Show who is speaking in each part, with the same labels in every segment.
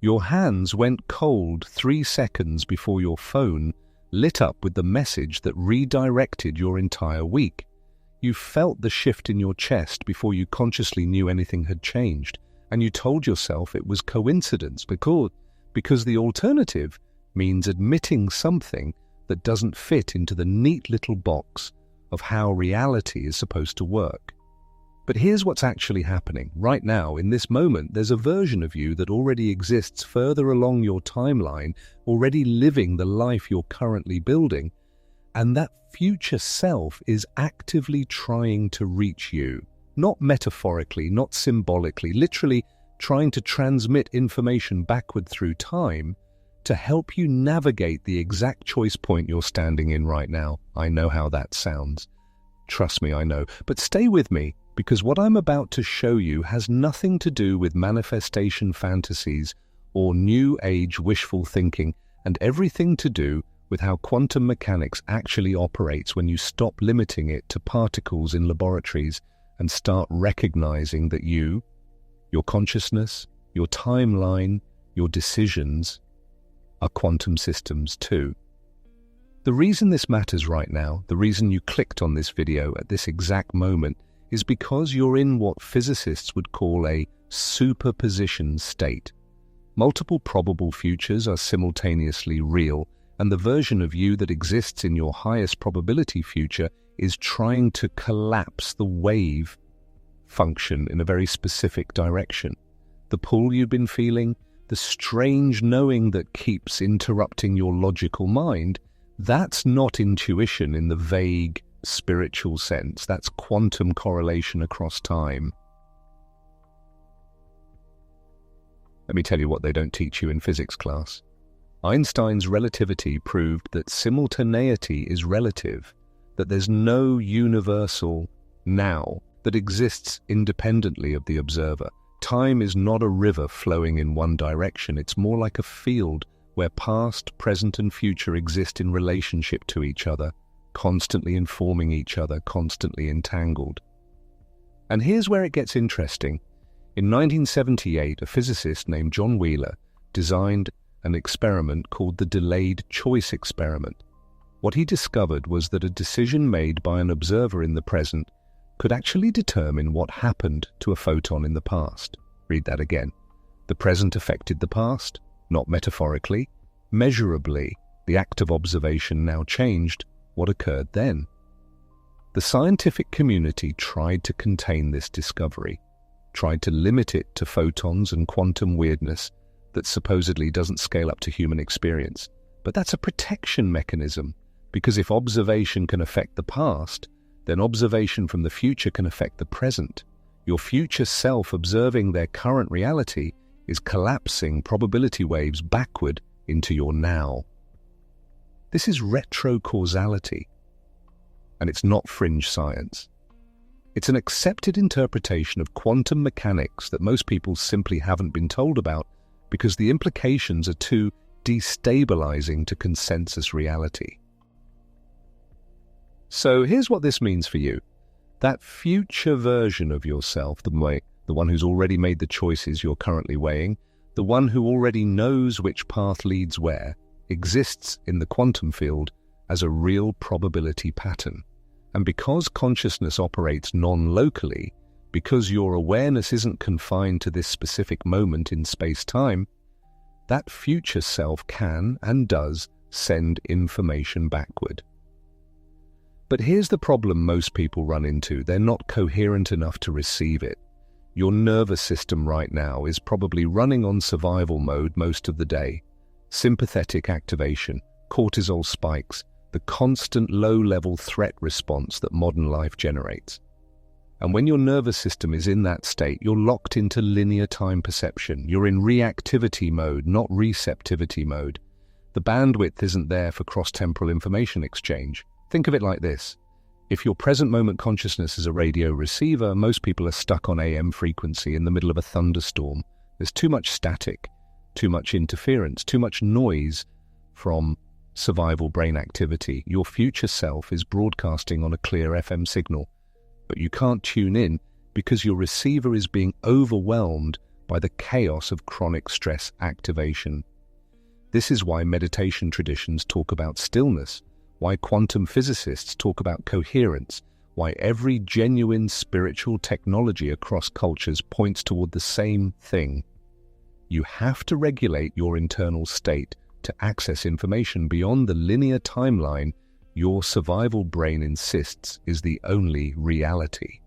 Speaker 1: Your hands went cold 3 seconds before your phone lit up with the message that redirected your entire week. You felt the shift in your chest before you consciously knew anything had changed, and you told yourself it was coincidence because the alternative means admitting something that doesn't fit into the neat little box of how reality is supposed to work. But here's what's actually happening. Right now, in this moment, there's a version of you that already exists further along your timeline, already living the life you're currently building, and that future self is actively trying to reach you. Not metaphorically, not symbolically, literally trying to transmit information backward through time to help you navigate the exact choice point you're standing in right now. I know how that sounds. Trust me, I know. But stay with me, because what I'm about to show you has nothing to do with manifestation fantasies or new age wishful thinking, and everything to do with how quantum mechanics actually operates when you stop limiting it to particles in laboratories and start recognizing that you, your consciousness, your timeline, your decisions are quantum systems too. The reason this matters right now, the reason you clicked on this video at this exact moment, is because you're in what physicists would call a superposition state. Multiple probable futures are simultaneously real, and the version of you that exists in your highest probability future is trying to collapse the wave function in a very specific direction. The pull you've been feeling, the strange knowing that keeps interrupting your logical mind, that's not intuition in the vague spiritual sense. That's quantum correlation across time. Let me tell you what they don't teach you in physics class. Einstein's relativity proved that simultaneity is relative, that there's no universal now that exists independently of the observer. Time is not a river flowing in one direction. It's more like a field where past, present, and future exist in relationship to each other, constantly informing each other, constantly entangled. And here's where it gets interesting. In 1978, a physicist named John Wheeler designed an experiment called the delayed choice experiment. What he discovered was that a decision made by an observer in the present could actually determine what happened to a photon in the past. Read that again. The present affected the past, not metaphorically. Measurably, the act of observation now changed what occurred then. The scientific community tried to contain this discovery, tried to limit it to photons and quantum weirdness that supposedly doesn't scale up to human experience. But that's a protection mechanism, because if observation can affect the past, then observation from the future can affect the present. Your future self observing their current reality is collapsing probability waves backward into your now. This is retrocausality, and it's not fringe science. It's an accepted interpretation of quantum mechanics that most people simply haven't been told about because the implications are too destabilizing to consensus reality. So here's what this means for you. That future version of yourself, the one who's already made the choices you're currently weighing, the one who already knows which path leads where, exists in the quantum field as a real probability pattern. And because consciousness operates non-locally, because your awareness isn't confined to this specific moment in space-time, that future self can and does send information backward. But here's the problem most people run into. They're not coherent enough to receive it. Your nervous system right now is probably running on survival mode most of the day. Sympathetic activation, cortisol spikes, the constant low-level threat response that modern life generates. And when your nervous system is in that state, you're locked into linear time perception. You're in reactivity mode, not receptivity mode. The bandwidth isn't there for cross-temporal information exchange. Think of it like this. If your present moment consciousness is a radio receiver, most people are stuck on AM frequency in the middle of a thunderstorm. There's too much static, too much interference, too much noise from survival brain activity. Your future self is broadcasting on a clear FM signal, but you can't tune in because your receiver is being overwhelmed by the chaos of chronic stress activation. This is why meditation traditions talk about stillness, why quantum physicists talk about coherence, why every genuine spiritual technology across cultures points toward the same thing. You have to regulate your internal state to access information beyond the linear timeline your survival brain insists is the only reality.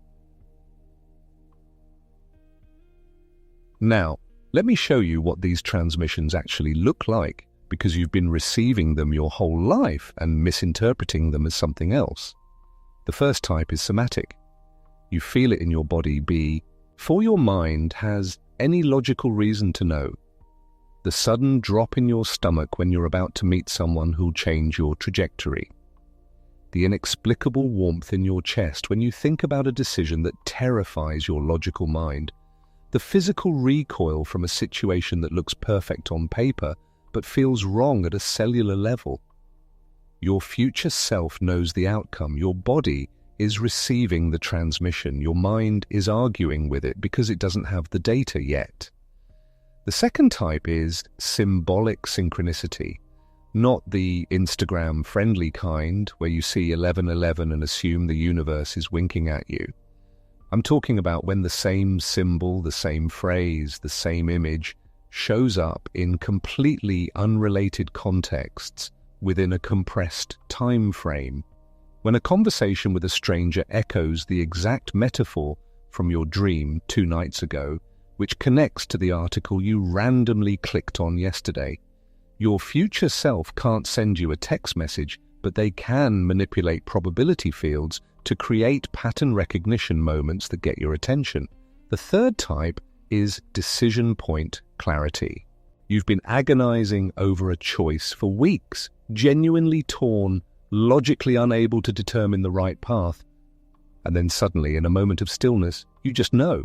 Speaker 1: Now, let me show you what these transmissions actually look like, because you've been receiving them your whole life and misinterpreting them as something else. The first type is somatic. You feel it in your body before your mind has any logical reason to know. The sudden drop in your stomach when you're about to meet someone who'll change your trajectory. The inexplicable warmth in your chest when you think about a decision that terrifies your logical mind. The physical recoil from a situation that looks perfect on paper but feels wrong at a cellular level. Your future self knows the outcome. Your body is receiving the transmission. Your mind is arguing with it because it doesn't have the data yet. The second type is symbolic synchronicity, not the Instagram-friendly kind where you see 11:11 and assume the universe is winking at you. I'm talking about when the same symbol, the same phrase, the same image shows up in completely unrelated contexts within a compressed time frame. When a conversation with a stranger echoes the exact metaphor from your dream 2 nights ago, which connects to the article you randomly clicked on yesterday. Your future self can't send you a text message, but they can manipulate probability fields to create pattern recognition moments that get your attention. The third type is decision point clarity. You've been agonizing over a choice for weeks, genuinely torn, logically unable to determine the right path. And then suddenly, in a moment of stillness, you just know.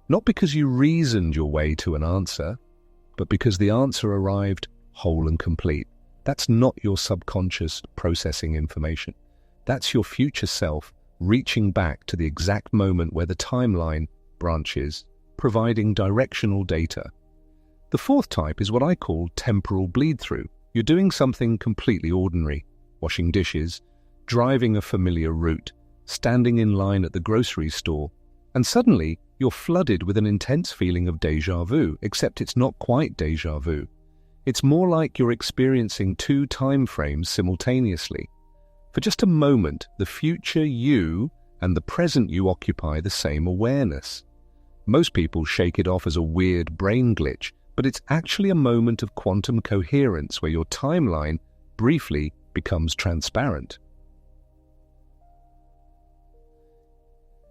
Speaker 1: Not because you reasoned your way to an answer, but because the answer arrived whole and complete. That's not your subconscious processing information. That's your future self reaching back to the exact moment where the timeline branches, providing directional data. The fourth type is what I call temporal bleed-through. You're doing something completely ordinary, washing dishes, driving a familiar route, standing in line at the grocery store, and suddenly you're flooded with an intense feeling of déjà vu, except it's not quite déjà vu. It's more like you're experiencing 2 time frames simultaneously. For just a moment, the future you and the present you occupy the same awareness. Most people shake it off as a weird brain glitch, but it's actually a moment of quantum coherence where your timeline briefly becomes transparent.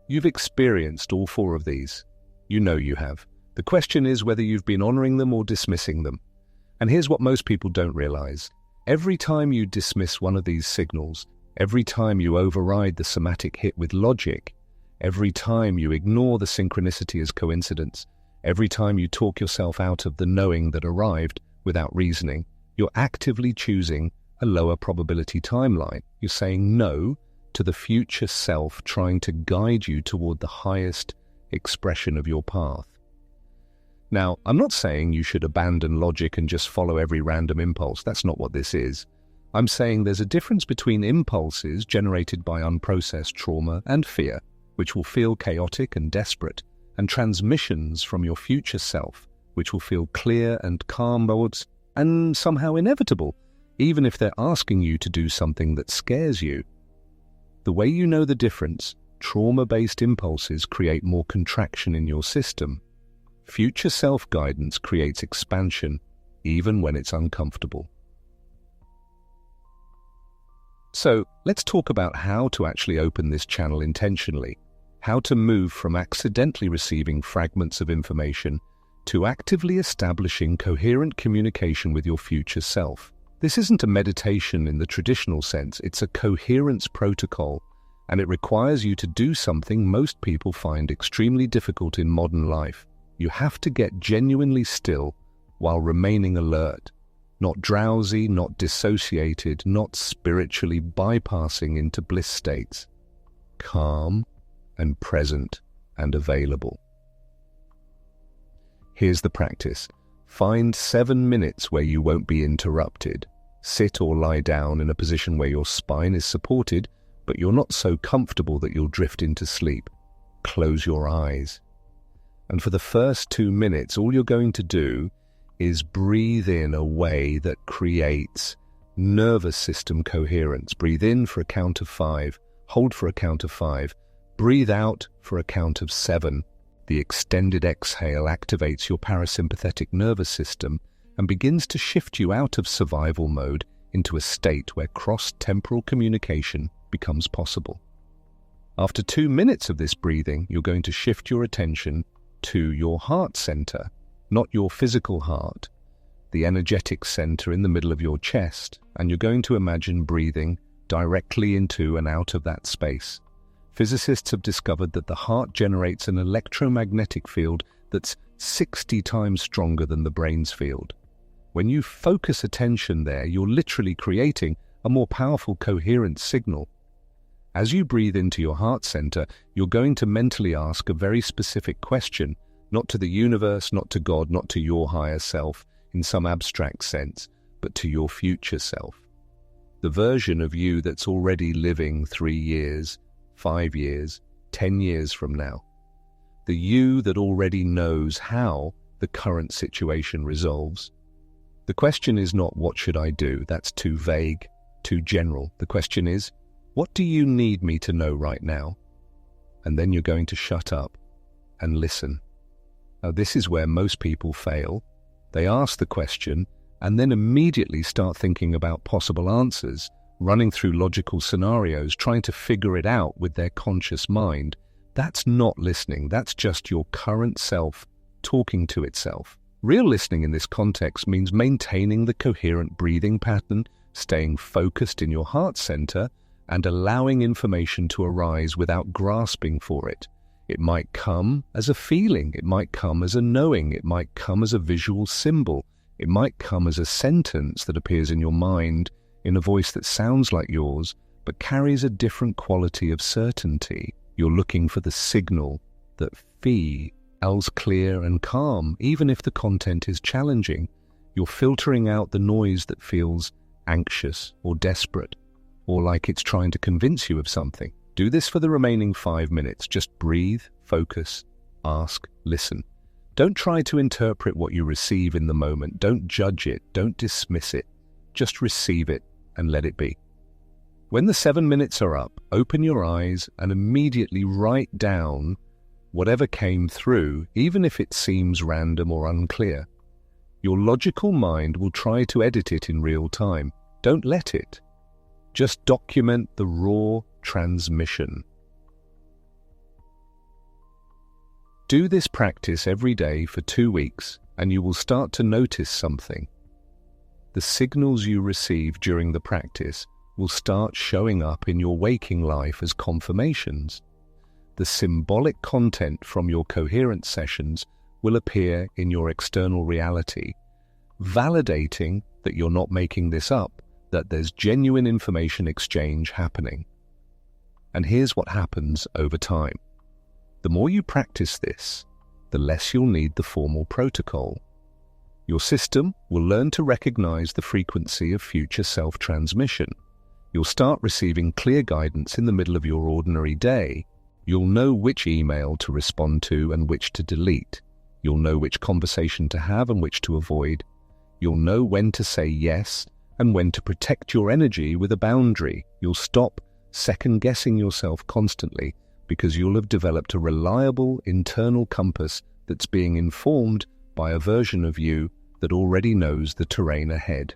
Speaker 1: You've experienced all 4 of these. You know you have. The question is whether you've been honoring them or dismissing them. And here's what most people don't realize. Every time you dismiss one of these signals, every time you override the somatic hit with logic, every time you ignore the synchronicity as coincidence, every time you talk yourself out of the knowing that arrived without reasoning, you're actively choosing a lower probability timeline. You're saying no to the future self trying to guide you toward the highest expression of your path. Now, I'm not saying you should abandon logic and just follow every random impulse. That's not what this is. I'm saying there's a difference between impulses generated by unprocessed trauma and fear, which will feel chaotic and desperate, and transmissions from your future self, which will feel clear and calm and somehow inevitable, even if they're asking you to do something that scares you. The way you know the difference, trauma-based impulses create more contraction in your system. Future self-guidance creates expansion, even when it's uncomfortable. So, let's talk about how to actually open this channel intentionally, how to move from accidentally receiving fragments of information to actively establishing coherent communication with your future self. This isn't a meditation in the traditional sense, it's a coherence protocol, and it requires you to do something most people find extremely difficult in modern life. You have to get genuinely still while remaining alert, not drowsy, not dissociated, not spiritually bypassing into bliss states. Calm and present and available. Here's the practice. Find 7 minutes where you won't be interrupted. Sit or lie down in a position where your spine is supported, but you're not so comfortable that you'll drift into sleep. Close your eyes. And for the first 2 minutes, all you're going to do is breathe in a way that creates nervous system coherence. Breathe in for a count of 5, hold for a count of 5, breathe out for a count of 7. The extended exhale activates your parasympathetic nervous system and begins to shift you out of survival mode into a state where cross-temporal communication becomes possible. After 2 minutes of this breathing, you're going to shift your attention to your heart center, not your physical heart, the energetic center in the middle of your chest, and you're going to imagine breathing directly into and out of that space. Physicists have discovered that the heart generates an electromagnetic field that's 60 times stronger than the brain's field. When you focus attention there, you're literally creating a more powerful, coherent signal. As you breathe into your heart center, you're going to mentally ask a very specific question, not to the universe, not to God, not to your higher self in some abstract sense, but to your future self. The version of you that's already living 3 years, 5 years, 10 years from now. The you that already knows how the current situation resolves. The question is not, what should I do? That's too vague, too general. The question is, what do you need me to know right now? And then you're going to shut up and listen. Now, this is where most people fail. They ask the question and then immediately start thinking about possible answers, running through logical scenarios, trying to figure it out with their conscious mind. That's not listening. That's just your current self talking to itself. Real listening in this context means maintaining the coherent breathing pattern, staying focused in your heart center, and allowing information to arise without grasping for it. It might come as a feeling, it might come as a knowing, it might come as a visual symbol, it might come as a sentence that appears in your mind in a voice that sounds like yours, but carries a different quality of certainty. You're looking for the signal that feels clear and calm, even if the content is challenging. You're filtering out the noise that feels anxious or desperate, or like it's trying to convince you of something. Do this for the remaining 5 minutes. Just breathe, focus, ask, listen. Don't try to interpret what you receive in the moment. Don't judge it. Don't dismiss it. Just receive it and let it be. When the 7 minutes are up, open your eyes and immediately write down whatever came through, even if it seems random or unclear. Your logical mind will try to edit it in real time. Don't let it. Just document the raw transmission. Do this practice every day for 2 weeks, and you will start to notice something. The signals you receive during the practice will start showing up in your waking life as confirmations. The symbolic content from your coherence sessions will appear in your external reality, validating that you're not making this up, that there's genuine information exchange happening. And here's what happens over time. The more you practice this, the less you'll need the formal protocol. Your system will learn to recognize the frequency of future self-transmission. You'll start receiving clear guidance in the middle of your ordinary day. You'll know which email to respond to and which to delete. You'll know which conversation to have and which to avoid. You'll know when to say yes and when to protect your energy with a boundary. You'll stop second-guessing yourself constantly because you'll have developed a reliable internal compass that's being informed by a version of you that already knows the terrain ahead.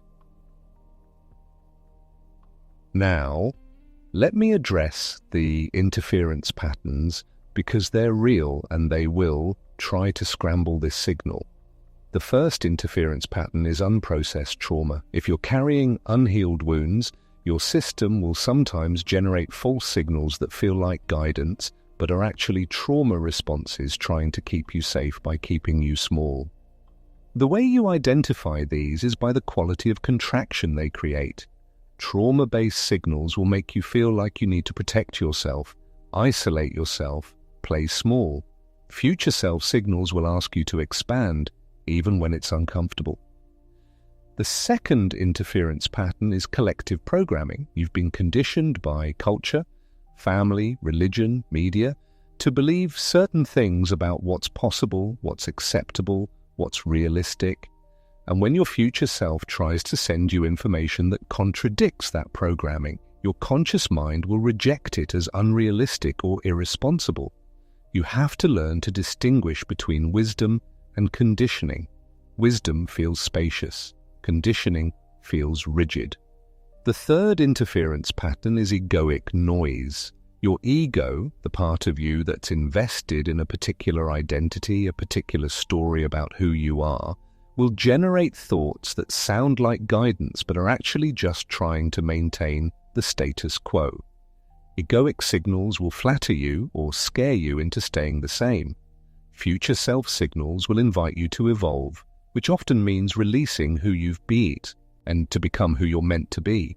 Speaker 1: Now, let me address the interference patterns because they're real and they will try to scramble this signal. The first interference pattern is unprocessed trauma. If you're carrying unhealed wounds, your system will sometimes generate false signals that feel like guidance, but are actually trauma responses trying to keep you safe by keeping you small. The way you identify these is by the quality of contraction they create. Trauma-based signals will make you feel like you need to protect yourself, isolate yourself, play small. Future self signals will ask you to expand, even when it's uncomfortable. The second interference pattern is collective programming. You've been conditioned by culture, family, religion, media, to believe certain things about what's possible, what's acceptable, what's realistic. And when your future self tries to send you information that contradicts that programming, your conscious mind will reject it as unrealistic or irresponsible. You have to learn to distinguish between wisdom and conditioning. Wisdom feels spacious. Conditioning feels rigid. The third interference pattern is egoic noise. Your ego, the part of you that's invested in a particular identity, a particular story about who you are, will generate thoughts that sound like guidance but are actually just trying to maintain the status quo. Egoic signals will flatter you or scare you into staying the same. Future self signals will invite you to evolve, which often means releasing who you've been and to become who you're meant to be.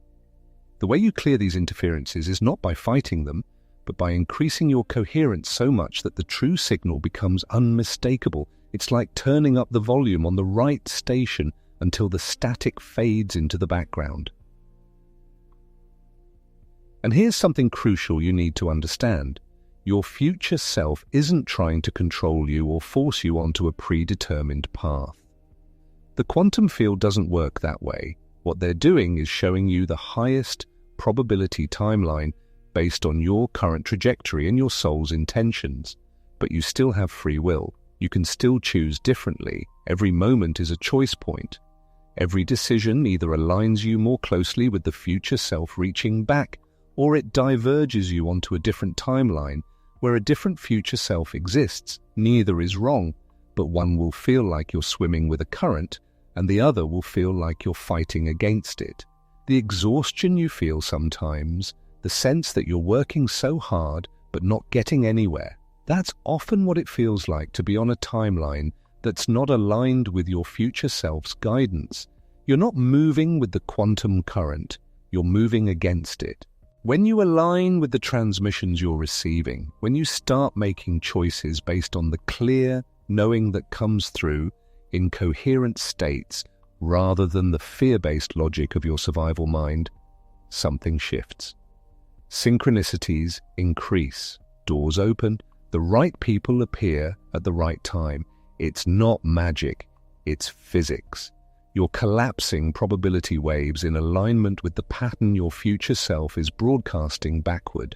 Speaker 1: The way you clear these interferences is not by fighting them, but by increasing your coherence so much that the true signal becomes unmistakable. It's like turning up the volume on the right station until the static fades into the background. And here's something crucial you need to understand. Your future self isn't trying to control you or force you onto a predetermined path. The quantum field doesn't work that way. What they're doing is showing you the highest probability timeline based on your current trajectory and your soul's intentions. But you still have free will. You can still choose differently. Every moment is a choice point. Every decision either aligns you more closely with the future self reaching back, or it diverges you onto a different timeline where a different future self exists. Neither is wrong, but one will feel like you're swimming with a current, and the other will feel like you're fighting against it. The exhaustion you feel sometimes, the sense that you're working so hard but not getting anywhere, that's often what it feels like to be on a timeline that's not aligned with your future self's guidance. You're not moving with the quantum current, you're moving against it. When you align with the transmissions you're receiving, when you start making choices based on the clear knowing that comes through in coherent states rather than the fear-based logic of your survival mind, something shifts. Synchronicities increase, doors open, the right people appear at the right time. It's not magic, it's physics. You're collapsing probability waves in alignment with the pattern your future self is broadcasting backward.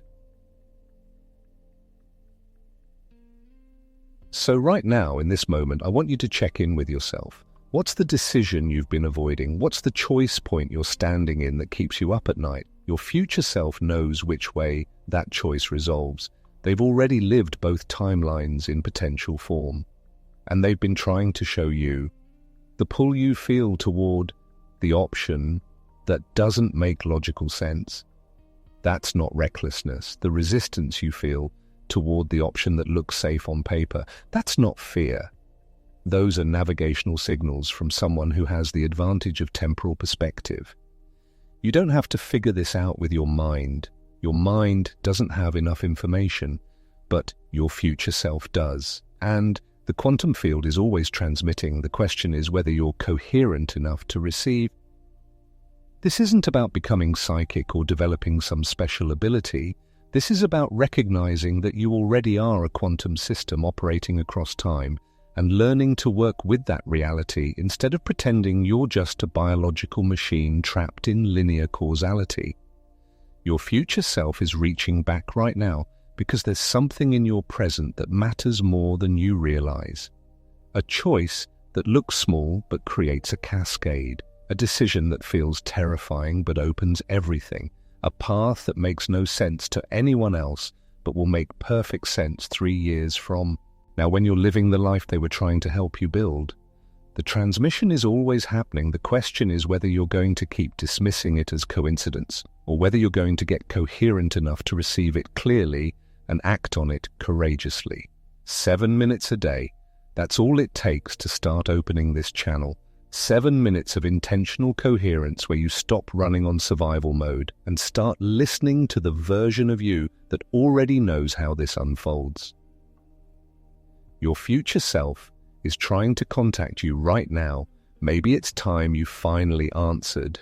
Speaker 1: So right now, in this moment, I want you to check in with yourself. What's the decision you've been avoiding? What's the choice point you're standing in that keeps you up at night? Your future self knows which way that choice resolves. They've already lived both timelines in potential form, and they've been trying to show you the pull you feel toward the option that doesn't make logical sense. That's not recklessness. The resistance you feel toward the option that looks safe on paper, that's not fear. Those are navigational signals from someone who has the advantage of temporal perspective. You don't have to figure this out with your mind. Your mind doesn't have enough information, but your future self does. And the quantum field is always transmitting. The question is whether you're coherent enough to receive. This isn't about becoming psychic or developing some special ability. This is about recognizing that you already are a quantum system operating across time and learning to work with that reality instead of pretending you're just a biological machine trapped in linear causality. Your future self is reaching back right now because there's something in your present that matters more than you realize. A choice that looks small but creates a cascade. A decision that feels terrifying but opens everything. A path that makes no sense to anyone else but will make perfect sense 3 years from now. When you're living the life they were trying to help you build, the transmission is always happening. The question is whether you're going to keep dismissing it as coincidence or whether you're going to get coherent enough to receive it clearly and act on it courageously. 7 minutes a day, that's all it takes to start opening this channel. 7 minutes of intentional coherence where you stop running on survival mode and start listening to the version of you that already knows how this unfolds. Your future self is trying to contact you right now. Maybe it's time you finally answered.